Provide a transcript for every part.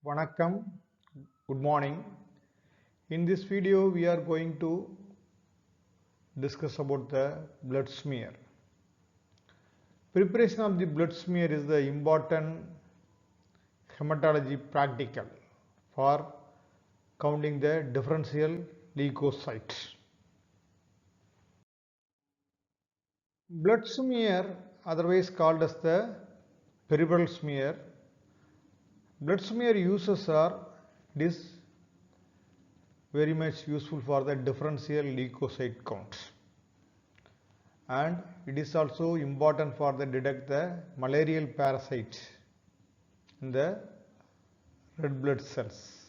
Vanakkam, good morning. In this video, we are going to discuss about the blood smear. Preparation of the blood smear is the important hematology practical for counting the differential leukocytes. Blood smear, otherwise called as the peripheral smear. Blood smear uses are very much useful for the differential leukocyte counts, and it is also important for the detect the malarial parasite in the red blood cells.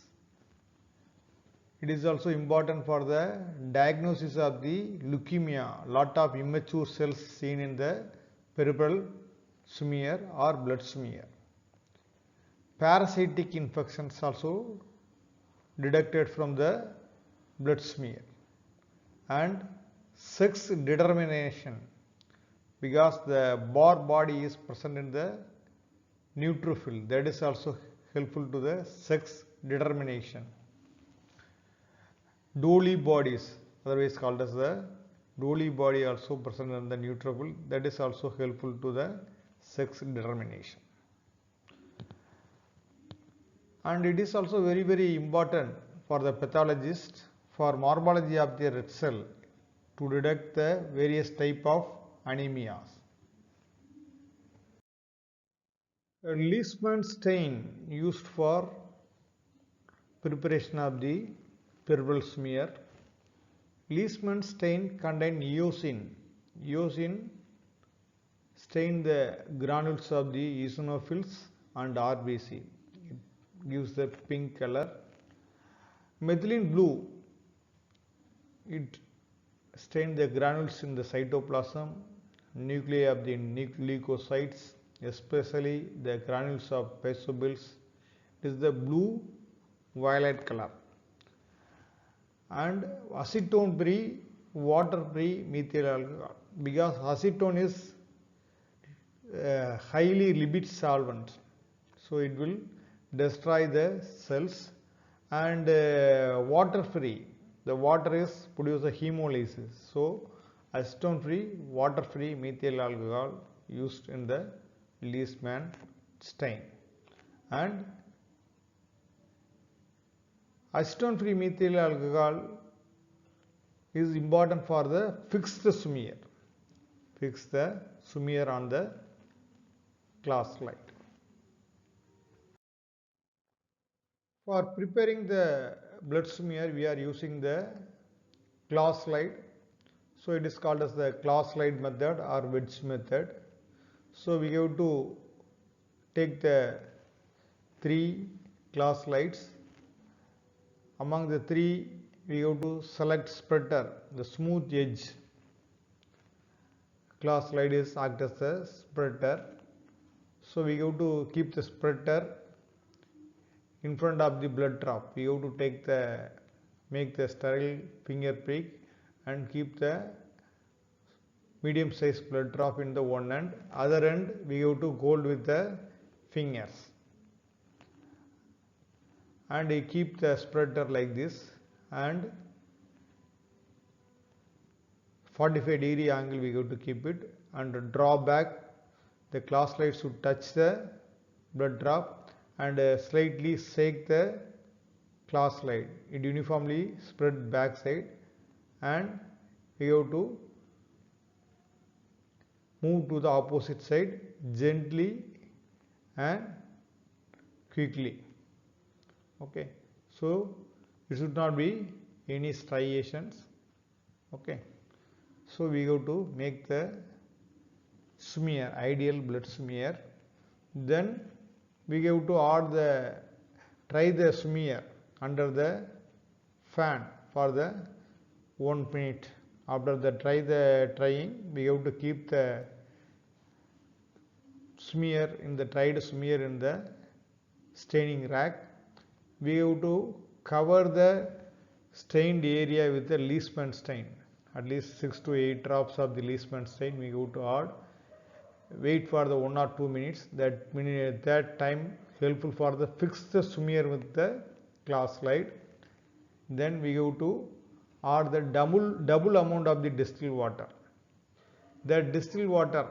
It is also important for the diagnosis of the leukemia. Lot of immature cells seen in the peripheral smear or blood smear. Parasitic infections also detected from the blood smear, and sex determination, because the Bohr body is present in the neutrophil, that is also helpful to the sex determination. Dolly bodies, otherwise called as the Dolly body, also present in the neutrophil, that is also helpful to the sex determination. And it is also very important for the pathologist for morphology of the red cell to detect the various type of anemias. A Leishman stain used for preparation of the peripheral smear. Leishman stain contain eosin. Eosin stain the granules of the eosinophils and RBC. It gives the pink color. Methylene blue, it stain the granules in the cytoplasm, nuclei of the leukocytes, especially the granules of basophils. It is the blue violet color. And acetone free, water free methyl alcohol, because acetone is highly lipid solvent, so it will destroy the cells. And water free, the water is produce a hemolysis, so acetone free, water free methyl alcohol used in the Leishman stain. And acetone free methyl alcohol is important for the fixed smear. Fix the smear on the glass slide. For preparing the blood smear, we are using the glass slide. So it is called as the glass slide method or wedge method. So we have to take the 3 glass slides. Among the 3, we have to select spreader, the smooth edge. Glass slide is act as a spreader. So we have to keep the spreader in front of the blood drop. We have to make the sterile finger prick and keep the medium size blood drop in the one end. Other end we have to hold with the fingers, and we keep the spreader like this, and 45-degree angle we have to keep it, and draw back. The glass slide should touch the blood drop, and slightly shake the glass slide. It uniformly spread back side, and we have to move to the opposite side gently and quickly. Okay, so it should not be any striations. Okay, so we have to make the smear, ideal blood smear. Then we have to try the smear under the fan for the 1 minute. After the trying, we have to keep the tried smear in the staining rack. We have to cover the stained area with the Leishman stain. At least 6 to 8 drops of the Leishman stain we have to add. Wait for the 1 or 2 minutes. That time helpful for the fix the smear with the cloth slide. Then we go to add the double amount of the distilled water. The distilled water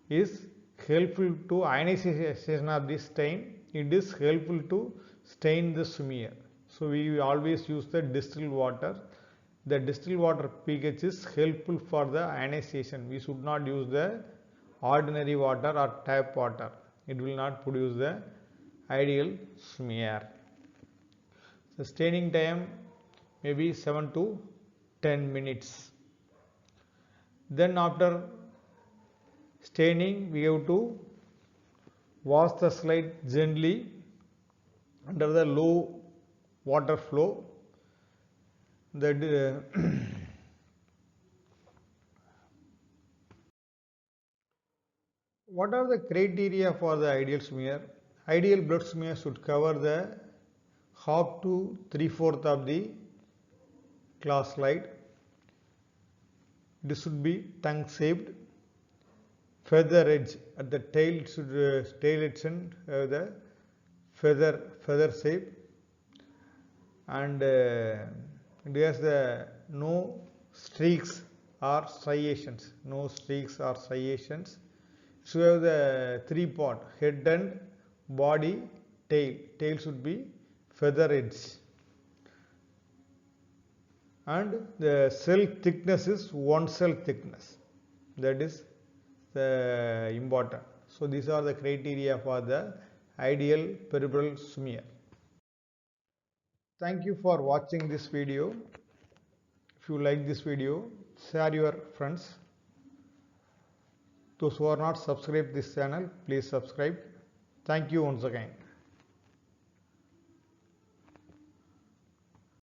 is helpful to ionization of the stain. It is helpful to stain the smear. So we always use the distilled water. The distilled water pH is helpful for the ionization. We should not use the ordinary water or tap water. It will not produce the ideal smear. The staining time may be 7 to 10 minutes. Then after staining, we have to wash the slide gently under the low water flow. What are the criteria for the ideal smear? Ideal blood smear should cover the half to 3/4 of the cloth slide. This should be tongue shaped. Feather edge at the tail should tail edge and have the feather shape, and it has the no streaks or striations. No streaks or striations. So we have the 3-part head and body, tail. Tail should be feather edge, and the cell thickness is 1 cell thickness. That is the important. So these are the criteria for the ideal peripheral smear. Thank you for watching this video. If you like this video, share your friends. Those who are not subscribed this channel, please subscribe. Thank you once again.